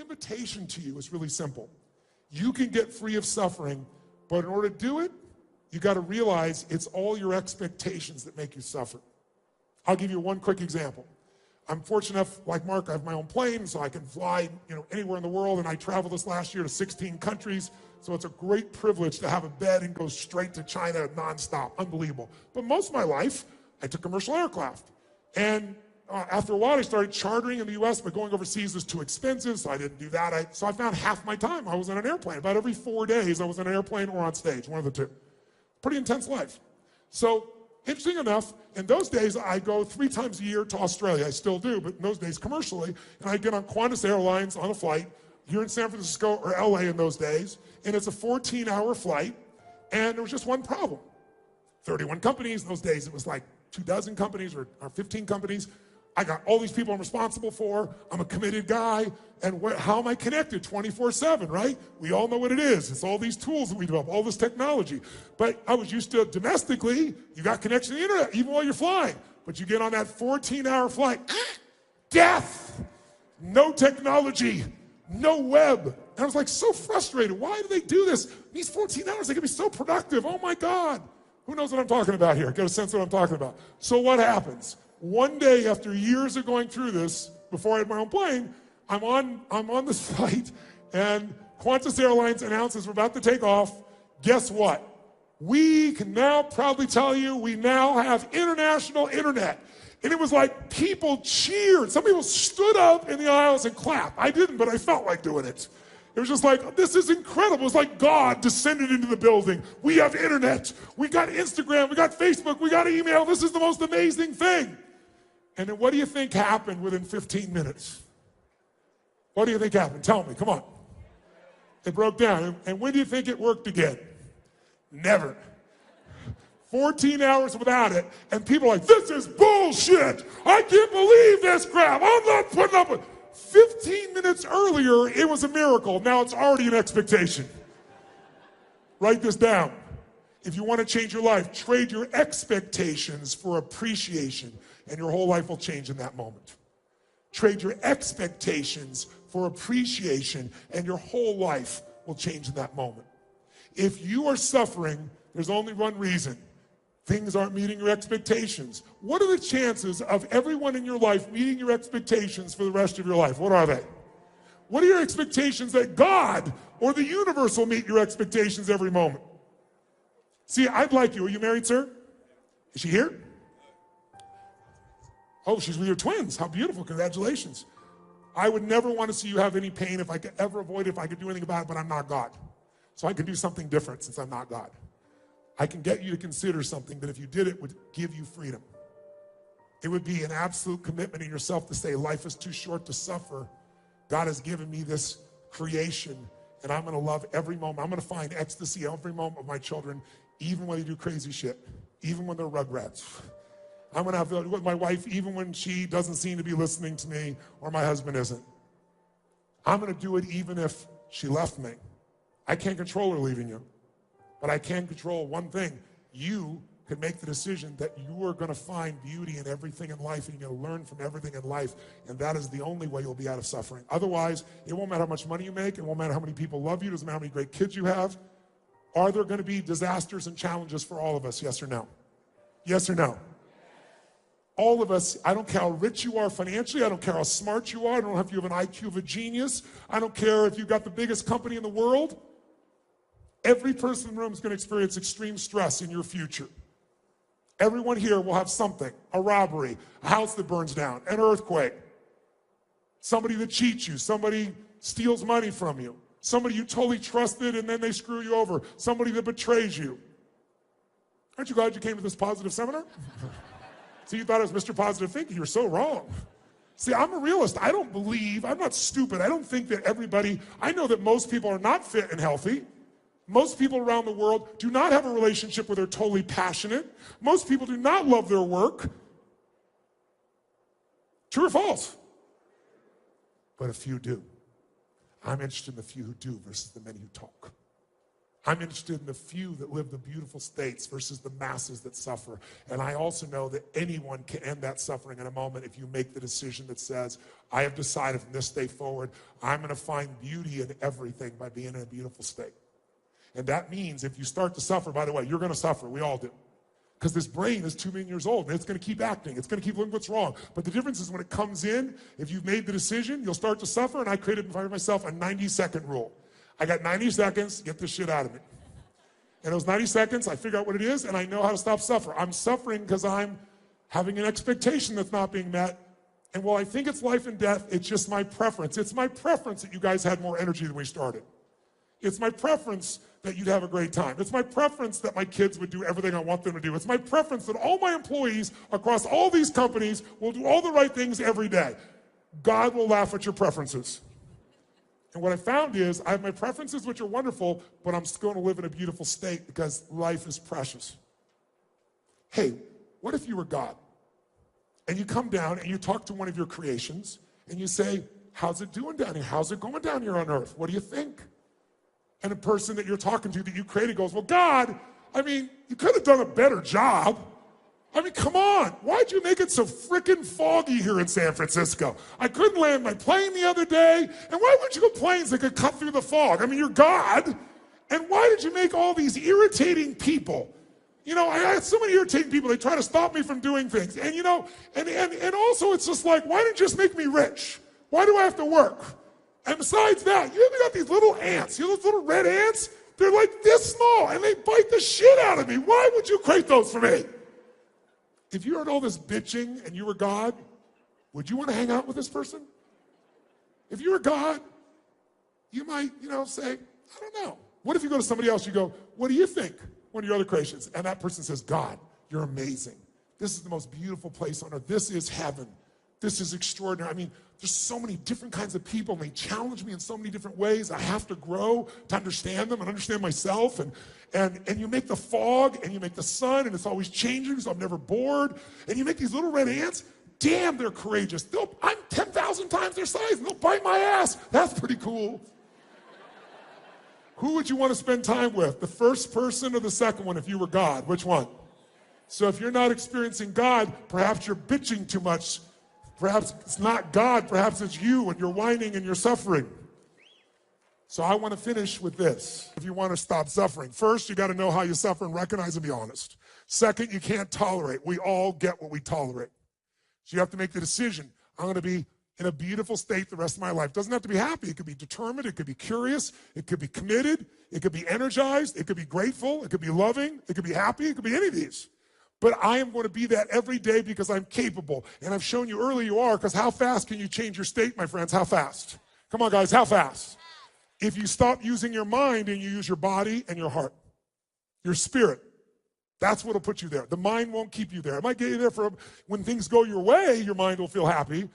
invitation to you is really simple. You can get free of suffering, but in order to do it, you got to realize it's all your expectations that make you suffer. I'll give you one quick example. I'm fortunate enough, like Mark, I have my own plane, so I can fly, anywhere in the world, and I traveled this last year to 16 countries, so it's a great privilege to have a bed and go straight to China nonstop. Unbelievable. But most of my life, I took commercial aircraft. And after a while, I started chartering in the U.S., but going overseas was too expensive, so I didn't do that. So I found half my time I was on an airplane. About every 4 days, I was on an airplane or on stage, one of the two. Pretty intense life. So, interesting enough, in those days, I go 3 times a year to Australia. I still do, but in those days, commercially. And I get on Qantas Airlines on a flight here in San Francisco or LA in those days. And it's a 14-hour flight. And there was just one problem. 31 companies. In those days, it was like 24 companies or 15 companies. I got all these people I'm responsible for. I'm a committed guy. And how am I connected 24/7, right? We all know what it is. It's all these tools that we develop, all this technology. But I was used to domestically, you got connection to the internet, even while you're flying. But you get on that 14-hour flight, death, no technology, no web. And I was like so frustrated. Why do they do this? These 14 hours, they can be so productive. Oh my God. Who knows what I'm talking about here? Get a sense of what I'm talking about. So what happens? One day after years of going through this, before I had my own plane, I'm on this flight, and Qantas Airlines announces we're about to take off. Guess what? We can now proudly tell you we now have international internet. And it was like people cheered. Some people stood up in the aisles and clapped. I didn't, but I felt like doing it. It was just like, this is incredible. It was like God descended into the building. We have internet. We got Instagram. We got Facebook. We got email. This is the most amazing thing. And then what do you think happened within 15 minutes? What do you think happened? Tell me, come on. It broke down. And when do you think it worked again? Never. 14 hours without it, and people are like, this is bullshit. I can't believe this crap. I'm not putting up with it. 15 minutes earlier, it was a miracle. Now it's already an expectation. Write this down. If you want to change your life, trade your expectations for appreciation, and your whole life will change in that moment. Trade your expectations for appreciation, and your whole life will change in that moment. If you are suffering, there's only one reason. Things aren't meeting your expectations. What are the chances of everyone in your life meeting your expectations for the rest of your life? What are they? What are your expectations that God or the universe will meet your expectations every moment? See, I'd like you. Are you married, sir? Is she here? Oh, she's with your twins. How beautiful. Congratulations. I would never want to see you have any pain if I could ever avoid it, if I could do anything about it, but I'm not God. So I can do something different since I'm not God. I can get you to consider something that if you did it would give you freedom. It would be an absolute commitment in yourself to say, life is too short to suffer. God has given me this creation, and I'm going to love every moment. I'm going to find ecstasy every moment of my children, even when they do crazy shit, even when they're rugrats. I'm going to have it with my wife even when she doesn't seem to be listening to me or my husband isn't. I'm going to do it even if she left me. I can't control her leaving you, but I can control one thing. You can make the decision that you are going to find beauty in everything in life, and you're going to learn from everything in life, and that is the only way you'll be out of suffering. Otherwise, it won't matter how much money you make. It won't matter how many people love you. It doesn't matter how many great kids you have. Are there going to be disasters and challenges for all of us? Yes or no? Yes or no? All of us, I don't care how rich you are financially, I don't care how smart you are, I don't know if you have an IQ of a genius, I don't care if you've got the biggest company in the world. Every person in the room is going to experience extreme stress in your future. Everyone here will have something, a robbery, a house that burns down, an earthquake, somebody that cheats you, somebody steals money from you, somebody you totally trusted and then they screw you over, somebody that betrays you. Aren't you glad you came to this positive seminar? See, you thought it was Mr. Positive Thinking. You're so wrong. See, I'm a realist. I don't believe, I'm not stupid. I don't think that everybody, I know that most people are not fit and healthy. Most people around the world do not have a relationship where they're totally passionate. Most people do not love their work. True or false? But a few do. I'm interested in the few who do versus the many who talk. I'm interested in the few that live the beautiful states versus the masses that suffer. And I also know that anyone can end that suffering in a moment if you make the decision that says, I have decided from this day forward, I'm going to find beauty in everything by being in a beautiful state. And that means if you start to suffer, by the way, you're going to suffer. We all do. Because this brain is 2 million years old, and it's going to keep acting. It's going to keep looking what's wrong. But the difference is when it comes in, if you've made the decision, you'll start to suffer. And I created for myself a 90-second rule. I got 90 seconds, get this shit out of me. And those 90 seconds, I figure out what it is, and I know how to stop suffering. I'm suffering because I'm having an expectation that's not being met. And while I think it's life and death, it's just my preference. It's my preference that you guys had more energy than we started. It's my preference that you'd have a great time. It's my preference that my kids would do everything I want them to do. It's my preference that all my employees across all these companies will do all the right things every day. God will laugh at your preferences. And what I found is I have my preferences, which are wonderful, but I'm still going to live in a beautiful state because life is precious. Hey, what if you were God? And you come down and you talk to one of your creations and you say, how's it doing down here? How's it going down here on earth? What do you think? And a person that you're talking to that you created goes, well, God, I mean, you could have done a better job. I mean, come on. Why'd you make it so freaking foggy here in San Francisco? I couldn't land my plane the other day. And why wouldn't you go planes that could cut through the fog? I mean, you're God. And why did you make all these irritating people? You know, I had so many irritating people. They try to stop me from doing things. And, you know, and also it's just like, why didn't you just make me rich? Why do I have to work? And besides that, you ever got these little ants? You know those little red ants? They're like this small, and they bite the shit out of me. Why would you create those for me? If you heard all this bitching and you were God, would you want to hang out with this person? If you were God, you might, say, I don't know. What if you go to somebody else, you go, what do you think? One of your other creations. And that person says, God, you're amazing. This is the most beautiful place on earth. This is heaven. This is extraordinary. I mean, there's so many different kinds of people, and they challenge me in so many different ways. I have to grow to understand them and understand myself. And you make the fog, and you make the sun, and it's always changing, so I'm never bored. And you make these little red ants. Damn, they're courageous. I'm 10,000 times their size, and they'll bite my ass. That's pretty cool. Who would you want to spend time with? The first person or the second one if you were God? Which one? So if you're not experiencing God, perhaps you're bitching too much. Perhaps it's not God, perhaps it's you, and you're whining and you're suffering. So I want to finish with this. If you want to stop suffering, first, you got to know how you suffer and recognize and be honest. Second, you can't tolerate. We all get what we tolerate. So you have to make the decision. I'm going to be in a beautiful state the rest of my life. Doesn't have to be happy. It could be determined. It could be curious. It could be committed. It could be energized. It could be grateful. It could be loving. It could be happy. It could be any of these. But I am going to be that every day because I'm capable. And I've shown you early you are, because how fast can you change your state, my friends? How fast? Come on, guys, how fast? If you stop using your mind and you use your body and your heart, your spirit, that's what will put you there. The mind won't keep you there. It might get you there for when things go your way, your mind will feel happy.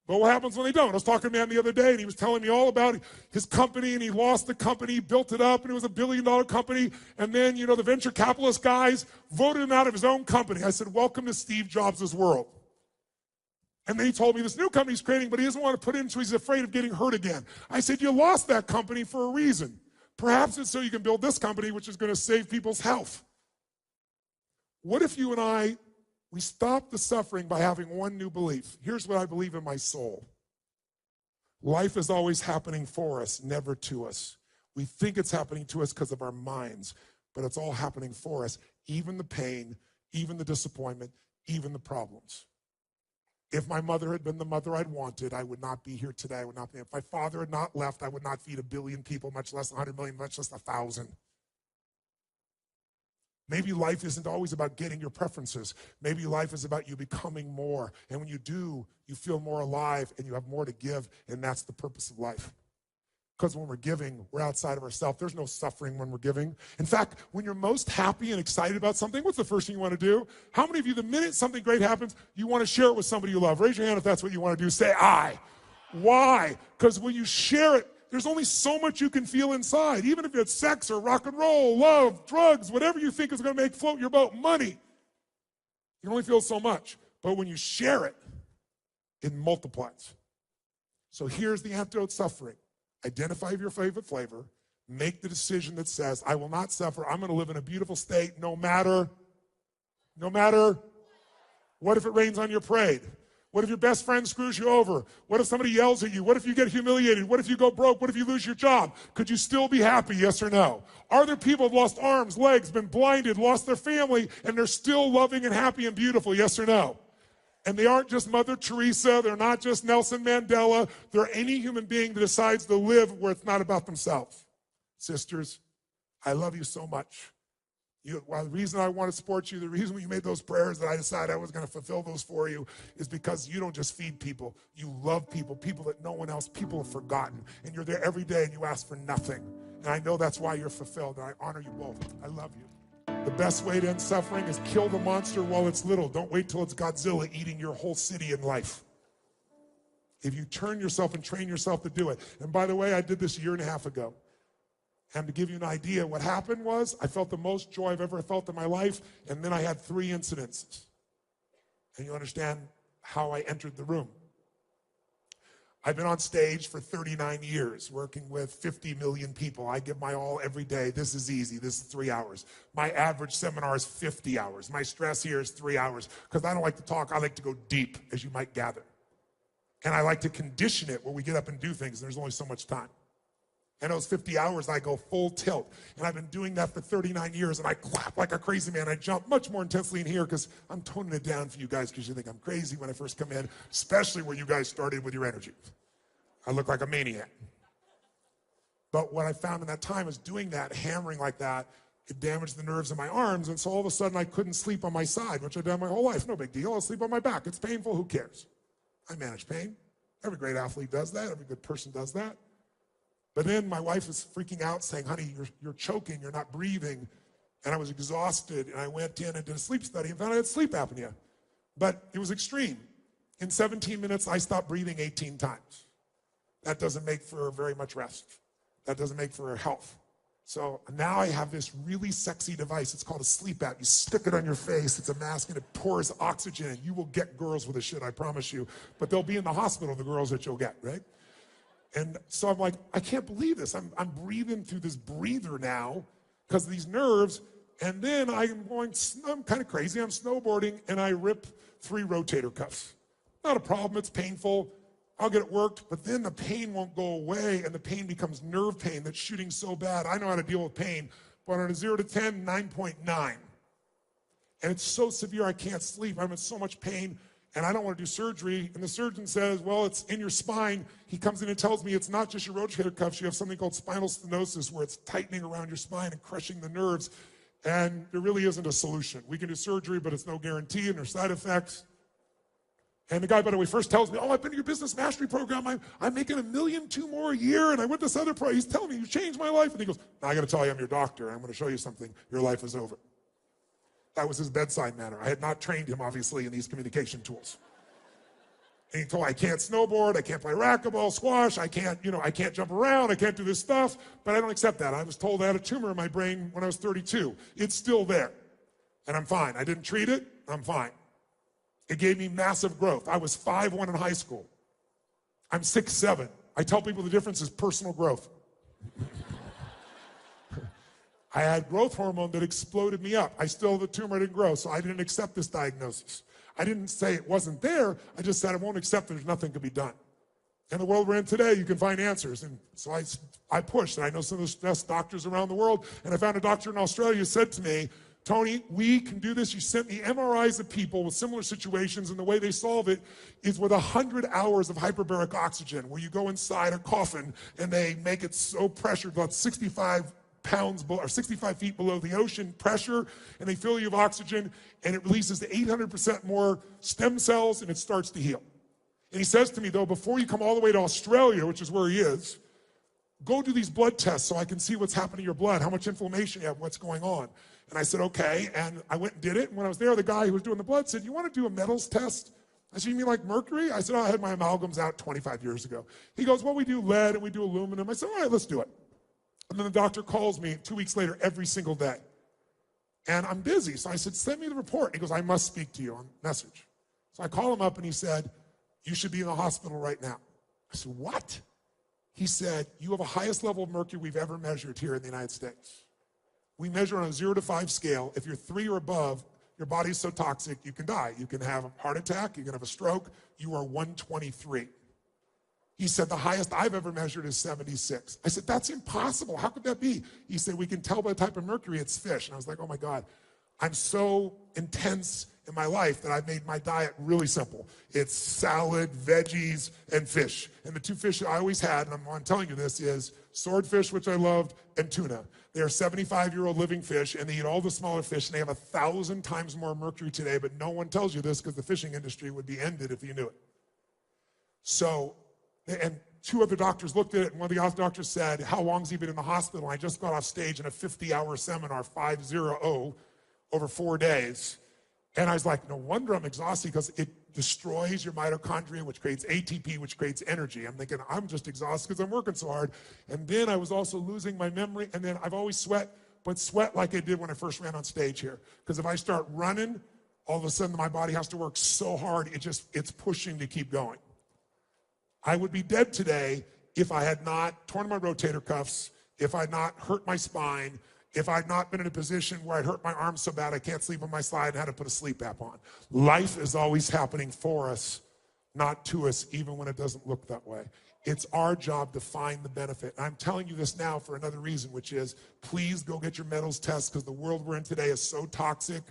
But what happens when they don't? I was talking to a man the other day, and he was telling me all about his company, and he lost the company, built it up, and it was $1 billion company. And then, the venture capitalist guys voted him out of his own company. I said, welcome to Steve Jobs' world. And then he told me this new company he's creating, but he doesn't want to put it in, so he's afraid of getting hurt again. I said, you lost that company for a reason. Perhaps it's so you can build this company, which is going to save people's health. What if you and we stop the suffering by having one new belief? Here's what I believe in my soul. Life is always happening for us, never to us. We think it's happening to us because of our minds, but it's all happening for us, even the pain, even the disappointment, even the problems. If my mother had been the mother I'd wanted, I would not be here today. If my father had not left, I would not feed 1 billion people, much less 100 million, much less 1,000. Maybe life isn't always about getting your preferences. Maybe life is about you becoming more. And when you do, you feel more alive and you have more to give, and that's the purpose of life. Because when we're giving, we're outside of ourselves. There's no suffering when we're giving. In fact, when you're most happy and excited about something, what's the first thing you want to do? How many of you, the minute something great happens, you want to share it with somebody you love? Raise your hand if that's what you want to do. Say, I. Why? Because when you share it, there's only so much you can feel inside. Even if it's sex or rock and roll, love, drugs, whatever you think is going to make float your boat, money. You can only feel so much. But when you share it, it multiplies. So here's the antidote to suffering. Identify your favorite flavor. Make the decision that says, I will not suffer. I'm going to live in a beautiful state no matter. What if it rains on your parade? What if your best friend screws you over? What if somebody yells at you? What if you get humiliated? What if you go broke? What if you lose your job? Could you still be happy, yes or no? Are there people who've lost arms, legs, been blinded, lost their family, and they're still loving and happy and beautiful, yes or no? And they aren't just Mother Teresa, they're not just Nelson Mandela, they're any human being that decides to live where it's not about themselves. Sisters, I love you so much. The reason I want to support you, the reason you made those prayers that I decided I was going to fulfill those for you is because you don't just feed people. You love people, people that no one else, people have forgotten. And you're there every day and you ask for nothing. And I know that's why you're fulfilled. And I honor you both. I love you. The best way to end suffering is kill the monster while it's little. Don't wait till it's Godzilla eating your whole city and life. If you turn yourself and train yourself to do it. And by the way, I did this 1.5 years ago. And to give you an idea, what happened was I felt the most joy I've ever felt in my life, and then I had 3 incidences. And you understand how I entered the room. I've been on stage for 39 years, working with 50 million people. I give my all every day. This is easy. This is 3 hours. My average seminar is 50 hours. My stress here is 3 hours. Because I don't like to talk, I like to go deep, as you might gather. And I like to condition it where we get up and do things, and there's only so much time. And those 50 hours, I go full tilt. And I've been doing that for 39 years, and I clap like a crazy man. I jump much more intensely in here because I'm toning it down for you guys because you think I'm crazy when I first come in, especially where you guys started with your energy. I look like a maniac. But what I found in that time is doing that, hammering like that, it damaged the nerves in my arms, and so all of a sudden I couldn't sleep on my side, which I've done my whole life. No big deal. I'll sleep on my back. It's painful. Who cares? I manage pain. Every great athlete does that. Every good person does that. But then my wife was freaking out saying, honey, you're choking, you're not breathing. And I was exhausted, and I went in and did a sleep study and found I had sleep apnea. But it was extreme. In 17 minutes, I stopped breathing 18 times. That doesn't make for very much rest. That doesn't make for health. So now I have this really sexy device. It's called a sleep app. You stick it on your face. It's a mask, and it pours oxygen in. You will get girls with this shit, I promise you. But they'll be in the hospital, the girls that you'll get, right? And so I'm like, I can't believe this. I'm breathing through this breather now because of these nerves. And then I'm kind of crazy. I'm snowboarding, and I rip 3 rotator cuffs. Not a problem. It's painful. I'll get it worked. But then the pain won't go away, and the pain becomes nerve pain that's shooting so bad. I know how to deal with pain. But on a 0 to 10, 9.9. And it's so severe I can't sleep. I'm in so much pain. And I don't want to do surgery. And the surgeon says, well, it's in your spine. He comes in and tells me it's not just your rotator cuffs. You have something called spinal stenosis where it's tightening around your spine and crushing the nerves. And there really isn't a solution. We can do surgery, but it's no guarantee, and there's side effects. And the guy, by the way, first tells me, oh, I've been in your business mastery program. I'm making $1.2 million more a year. And I went to this other He's telling me, you changed my life. And he goes, now I got to tell you, I'm your doctor. I'm going to show you something. Your life is over. That was his bedside manner. I had not trained him, obviously, in these communication tools. And he told me, I can't snowboard, I can't play racquetball, squash, I can't jump around, I can't do this stuff, but I don't accept that. I was told I had a tumor in my brain when I was 32. It's still there, and I'm fine. I didn't treat it, I'm fine. It gave me massive growth. I was 5'1" in high school. I'm 6'7". I tell people the difference is personal growth. I had growth hormone that exploded me up. I still have a tumor, I didn't grow, so I didn't accept this diagnosis. I didn't say it wasn't there, I just said I won't accept there's nothing to be done. In the world we're in today, you can find answers. And so I pushed, and I know some of the best doctors around the world, and I found a doctor in Australia who said to me, Tony, we can do this. You sent me MRIs of people with similar situations, and the way they solve it is with 100 hours of hyperbaric oxygen, where you go inside a coffin, and they make it so pressured, about 65 feet below the ocean pressure, and they fill you with oxygen, and it releases the 800% more stem cells, and it starts to heal. And he says to me, though, before you come all the way to Australia, which is where he is, go do these blood tests so I can see what's happening to your blood, how much inflammation you have, what's going on. And I said, okay, and I went and did it, and when I was there, the guy who was doing the blood said, you want to do a metals test? I said, you mean like mercury? I said, oh, I had my amalgams out 25 years ago. He goes, well, we do lead and we do aluminum. I said, all right, let's do it. And then the doctor calls me 2 weeks later every single day. And I'm busy, so I said, send me the report. He goes, I must speak to you on message. So I call him up, and he said, you should be in the hospital right now. I said, what? He said, you have a highest level of mercury we've ever measured here in the United States. We measure on a 0 to 5 scale. If you're 3 or above, your body's so toxic, you can die. You can have a heart attack, you can have a stroke. You are 123. He said, the highest I've ever measured is 76. I said, that's impossible. How could that be? He said, we can tell by the type of mercury it's fish. And I was like, oh my God, I'm so intense in my life that I've made my diet really simple. It's salad, veggies, and fish. And the two fish I always had, and I'm telling you this, is swordfish, which I loved, and tuna. They are 75-year-old living fish, and they eat all the smaller fish, and they have 1,000 times more mercury today, but no one tells you this because the fishing industry would be ended if you knew it. So, and two other doctors looked at it, and one of the doctors said, how long's he been in the hospital? And I just got off stage in a 50-hour seminar, 5-0, over 4 days. And I was like, no wonder I'm exhausted, because it destroys your mitochondria, which creates ATP, which creates energy. I'm thinking, I'm just exhausted because I'm working so hard. And then I was also losing my memory. And then I've always sweat, but sweat like I did when I first ran on stage here. Because if I start running, all of a sudden my body has to work so hard, it's pushing to keep going. I would be dead today if I had not torn my rotator cuffs, if I had not hurt my spine, if I'd not been in a position where I'd hurt my arm so bad I can't sleep on my side and had to put a sleep app on. Life is always happening for us, not to us, even when it doesn't look that way. It's our job to find the benefit. And I'm telling you this now for another reason, which is please go get your metals test, because the world we're in today is so toxic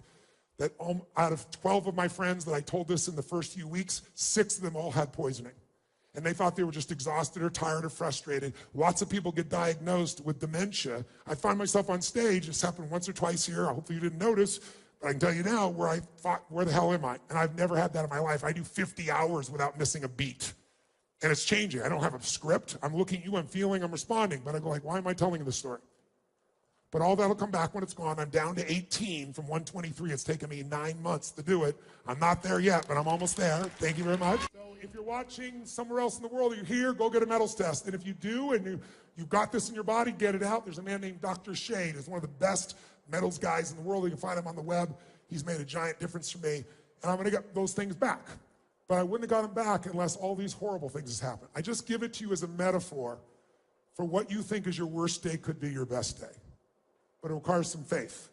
that out of 12 of my friends that I told this in the first few weeks, 6 of them all had poisoning. And they thought they were just exhausted or tired or frustrated. Lots of people get diagnosed with dementia. I find myself on stage, it's happened once or twice here, hopefully you didn't notice, but I can tell you now where I thought, where the hell am I? And I've never had that in my life. I do 50 hours without missing a beat. And it's changing. I don't have a script. I'm looking at you, I'm feeling, I'm responding, but I go like, why am I telling you this story? But all that'll come back when it's gone. I'm down to 18 from 123. It's taken me 9 months to do it. I'm not there yet, but I'm almost there. Thank you very much. So if you're watching somewhere else in the world, you're here, go get a metals test. And if you do, and you've got this in your body, get it out. There's a man named Dr. Shade. He's one of the best metals guys in the world. You can find him on the web. He's made a giant difference for me. And I'm going to get those things back. But I wouldn't have got them back unless all these horrible things have happened. I just give it to you as a metaphor for what you think is your worst day could be your best day. But it requires some faith.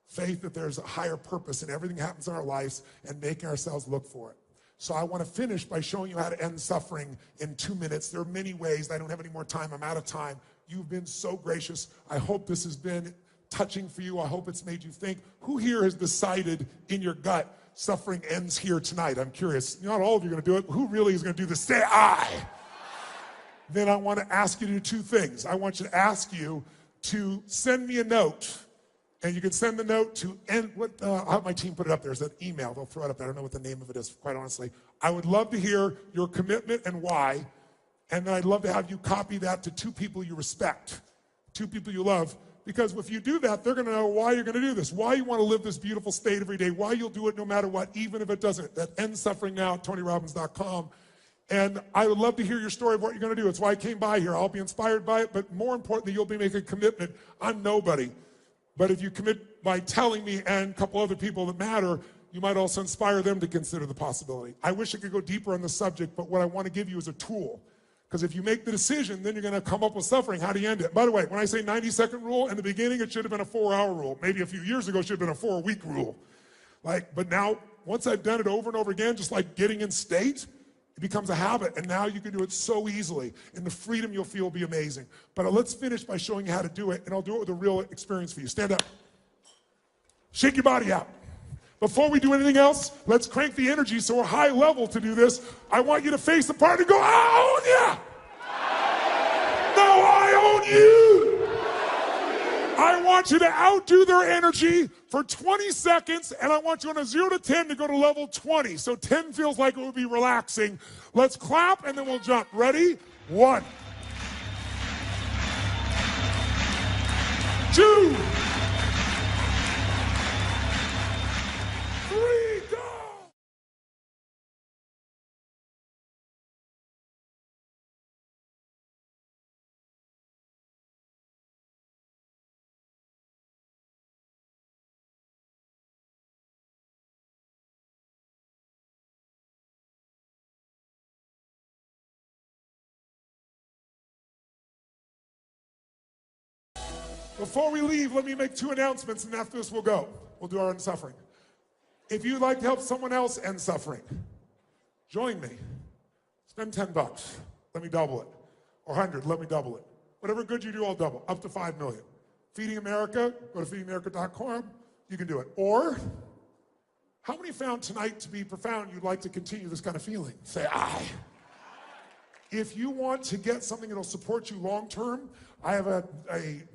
Faith that there's a higher purpose in everything that happens in our lives and making ourselves look for it. So I want to finish by showing you how to end suffering in 2 minutes. There are many ways. I don't have any more time. I'm out of time. You've been so gracious. I hope this has been touching for you. I hope it's made you think. Who here has decided in your gut suffering ends here tonight? I'm curious. Not all of you are going to do it. Who really is going to do this? Say I. Then I want to ask you to do 2 things. I want you to ask you to send me a note, and you can send the note to, I'll have my team put it up there. There's an email, they'll throw it up there. I don't know what the name of it is, quite honestly. I would love to hear your commitment and why, and then I'd love to have you copy that to 2 people you respect, 2 people you love, because if you do that, they're gonna know why you're gonna do this, why you wanna live this beautiful state every day, why you'll do it no matter what, even if it doesn't. That ends suffering now at TonyRobbins.com. And I would love to hear your story of what you're going to do. It's why I came by here. I'll be inspired by it, but more importantly, you'll be making a commitment. I'm nobody. But if you commit by telling me and a couple other people that matter, you might also inspire them to consider the possibility. I wish I could go deeper on the subject, but what I want to give you is a tool. Because if you make the decision, then you're going to come up with suffering. How do you end it? By the way, when I say 90-second rule, in the beginning, it should have been a 4-hour rule. Maybe a few years ago, it should have been a 4-week rule. But now, once I've done it over and over again, just like getting in state, it becomes a habit, and now you can do it so easily, and the freedom you'll feel will be amazing. But let's finish by showing you how to do it, and I'll do it with a real experience for you. Stand up. Shake your body out. Before we do anything else, let's crank the energy so we're high level to do this. I want you to face the party and go, I own ya! No, I own you! I want you to outdo their energy for 20 seconds, and I want you on a 0 to 10 to go to level 20. So 10 feels like it would be relaxing. Let's clap, and then we'll jump. Ready? 1, 2, Before we leave, let me make 2 announcements, and after this we'll go. We'll do our end suffering. If you'd like to help someone else end suffering, join me. Spend $10, let me double it. Or 100, let me double it. Whatever good you do, I'll double, up to 5 million. Feeding America, go to feedingamerica.com, you can do it. Or, how many found tonight to be profound you'd like to continue this kind of feeling? Say, I. If you want to get something that'll support you long term, I have a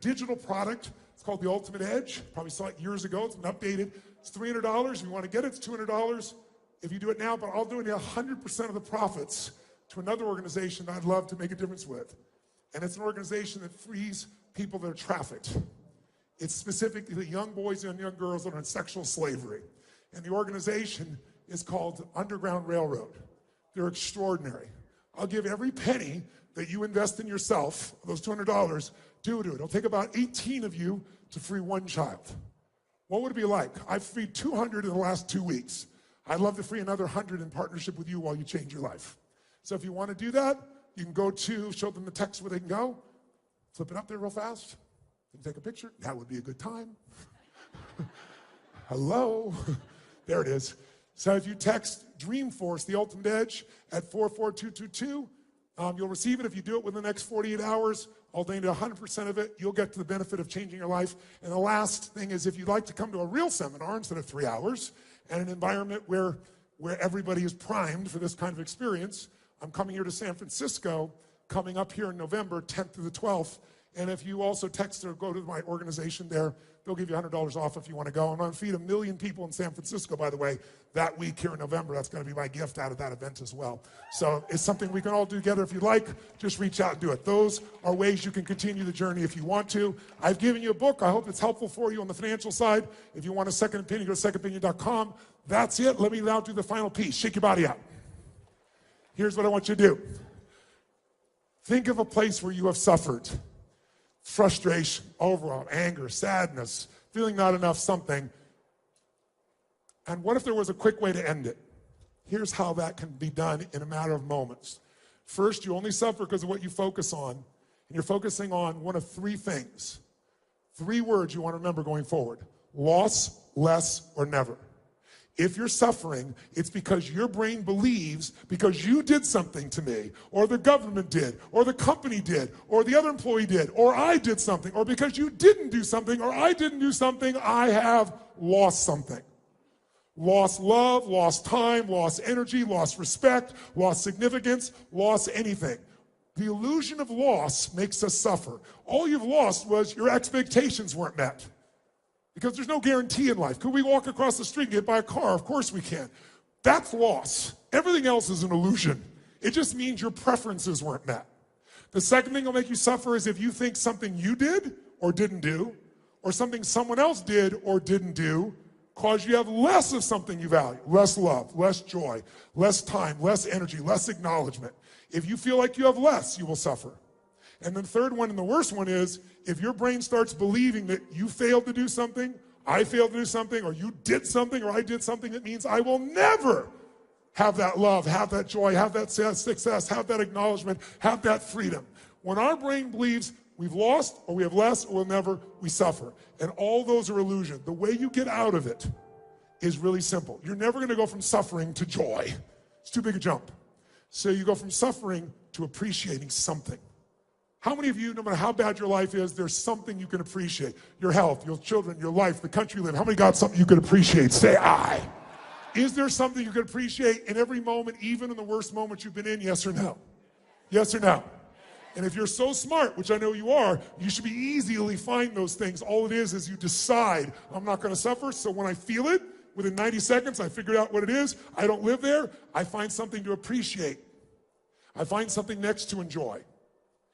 digital product. It's called the Ultimate Edge. Probably saw it years ago. It's been updated. It's $300. If you want to get it, it's $200 if you do it now, but I'll do it 100% of the profits to another organization that I'd love to make a difference with. And it's an organization that frees people that are trafficked. It's specifically young boys and young girls that are in sexual slavery. And the organization is called Underground Railroad. They're extraordinary. I'll give every penny that you invest in yourself, those $200, due to it. It'll take about 18 of you to free 1 child. What would it be like? I've freed 200 in the last 2 weeks. I'd love to free another 100 in partnership with you while you change your life. So if you want to do that, you can go to, show them the text where they can go, flip it up there real fast, and take a picture. That would be a good time. Hello. There it is. So if you text Dreamforce, the Ultimate Edge, at 44222, you'll receive it. If you do it within the next 48 hours, I'll donate 100% of it. You'll get to the benefit of changing your life. And the last thing is, if you'd like to come to a real seminar instead of 3 hours, and an environment where everybody is primed for this kind of experience, I'm coming here to San Francisco, coming up here in November, 10th to the 12th. And if you also text or go to my organization there, they'll give you $100 off if you want to go. I'm going to feed 1 million people in San Francisco, by the way, that week here in November. That's going to be my gift out of that event as well. So it's something we can all do together. If you'd like, just reach out and do it. Those are ways you can continue the journey if you want to. I've given you a book. I hope it's helpful for you on the financial side. If you want a second opinion, go to secondopinion.com. That's it. Let me now do the final piece. Shake your body out. Here's what I want you to do. Think of a place where you have suffered. Frustration, overwhelm, anger, sadness, feeling not enough, something. And what if there was a quick way to end it? Here's how that can be done in a matter of moments. First, you only suffer because of what you focus on, and you're focusing on one of 3 things. 3 words you want to remember going forward: loss, less, or never. If you're suffering, it's because your brain believes because you did something to me, or the government did, or the company did, or the other employee did, or I did something, or because you didn't do something, or I didn't do something, I have lost something. Lost love, lost time, lost energy, lost respect, lost significance, lost anything. The illusion of loss makes us suffer. All you've lost was your expectations weren't met. Because there's no guarantee in life. Could we walk across the street and get by a car? Of course we can. That's loss. Everything else is an illusion. It just means your preferences weren't met. The second thing that'll make you suffer is if you think something you did or didn't do, or something someone else did or didn't do, cause you have less of something you value. Less love, less joy, less time, less energy, less acknowledgement. If you feel like you have less, you will suffer. And then the third one, and the worst one, is if your brain starts believing that you failed to do something, I failed to do something, or you did something, or I did something, that means I will never have that love, have that joy, have that success, have that acknowledgement, have that freedom. When our brain believes we've lost, or we have less, or we'll never, we suffer. And all those are illusion. The way you get out of it is really simple. You're never going to go from suffering to joy. It's too big a jump. So you go from suffering to appreciating something. How many of you, no matter how bad your life is, there's something you can appreciate? Your health, your children, your life, the country you live in. How many got something you can appreciate? Say I. Is there something you can appreciate in every moment, even in the worst moments you've been in? Yes or no? Yes or no? And if you're so smart, which I know you are, you should be easily find those things. All it is you decide, I'm not going to suffer, so when I feel it, within 90 seconds, I figure out what it is. I don't live there. I find something to appreciate. I find something next to enjoy.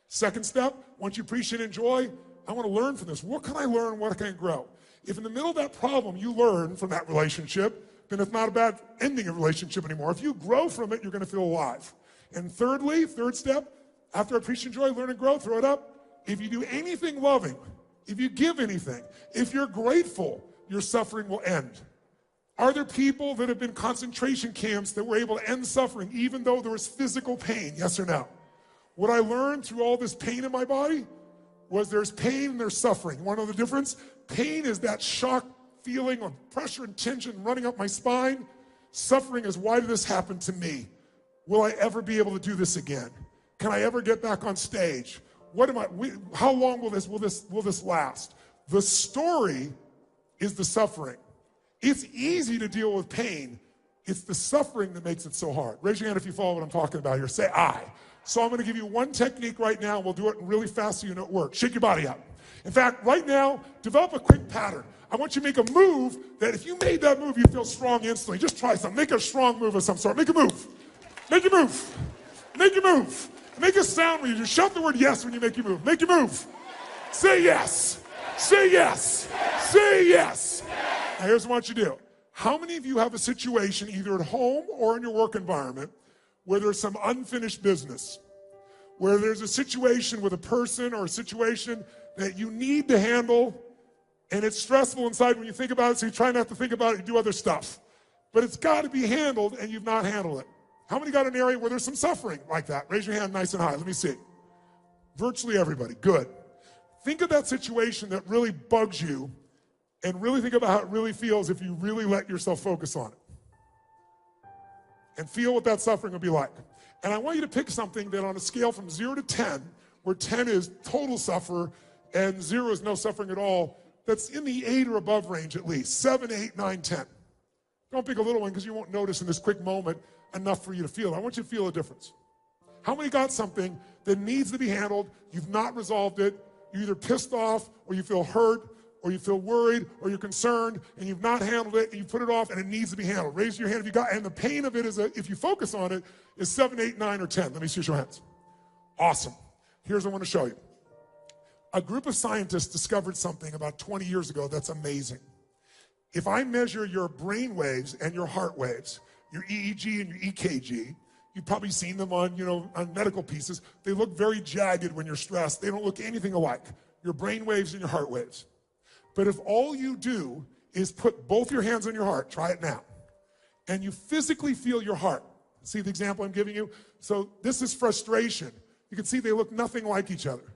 Second step, once you appreciate and enjoy, I want to learn from this. What can I learn? What can I grow? If in the middle of that problem you learn from that relationship, then it's not a bad ending of a relationship anymore. If you grow from it, you're going to feel alive. And thirdly, third step, after appreciate and enjoy, learn and grow, throw it up. If you do anything loving, if you give anything, if you're grateful, your suffering will end. Are there people that have been in concentration camps that were able to end suffering even though there was physical pain? Yes or no? What I learned through all this pain in my body was there's pain and there's suffering. You want to know the difference? Pain is that shock feeling of pressure and tension running up my spine. Suffering is, why did this happen to me? Will I ever be able to do this again? Can I ever get back on stage? How long will this last? The story is the suffering. It's easy to deal with pain. It's the suffering that makes it so hard. Raise your hand if you follow what I'm talking about here. Say I. So I'm going to give you one technique right now. We'll do it really fast so you know it works. Shake your body up. In fact, right now, develop a quick pattern. I want you to make a move that if you made that move, you feel strong instantly. Just try something. Make a strong move of some sort. Make a move. Make your move. Make your move. Make a sound when you just shout the word yes when you make your move. Make your move. Say yes. Say yes. Say yes. Now here's what I want you to do. How many of you have a situation either at home or in your work environment where there's some unfinished business, where there's a situation with a person or a situation that you need to handle, and it's stressful inside when you think about it, so you try not to think about it, you do other stuff. But it's got to be handled, and you've not handled it. How many got an area where there's some suffering like that? Raise your hand nice and high. Let me see. Virtually everybody. Good. Think of that situation that really bugs you, and really think about how it really feels if you really let yourself focus on it. And feel what that suffering will be like. And I want you to pick something that on a scale from 0 to 10, where 10 is total suffer and 0 is no suffering at all, that's in the 8 or above range at least. 7, 8, 9, 10. Don't pick a little one because you won't notice in this quick moment enough for you to feel. I want you to feel a difference. How many got something that needs to be handled, you've not resolved it, you're either pissed off or you feel hurt or you feel worried or you're concerned and you've not handled it and you put it off and it needs to be handled? Raise your hand if you got, and the pain of it is, if you focus on it, is 7, 8, 9, or 10. Let me see your hands. Awesome. Here's what I want to show you. A group of scientists discovered something about 20 years ago that's amazing. If I measure your brain waves and your heart waves, your EEG and your EKG, you've probably seen them on, on medical pieces. They look very jagged when you're stressed. They don't look anything alike. Your brain waves and your heart waves. But if all you do is put both your hands on your heart, try it now, and you physically feel your heart. See the example I'm giving you? So this is frustration. You can see they look nothing like each other.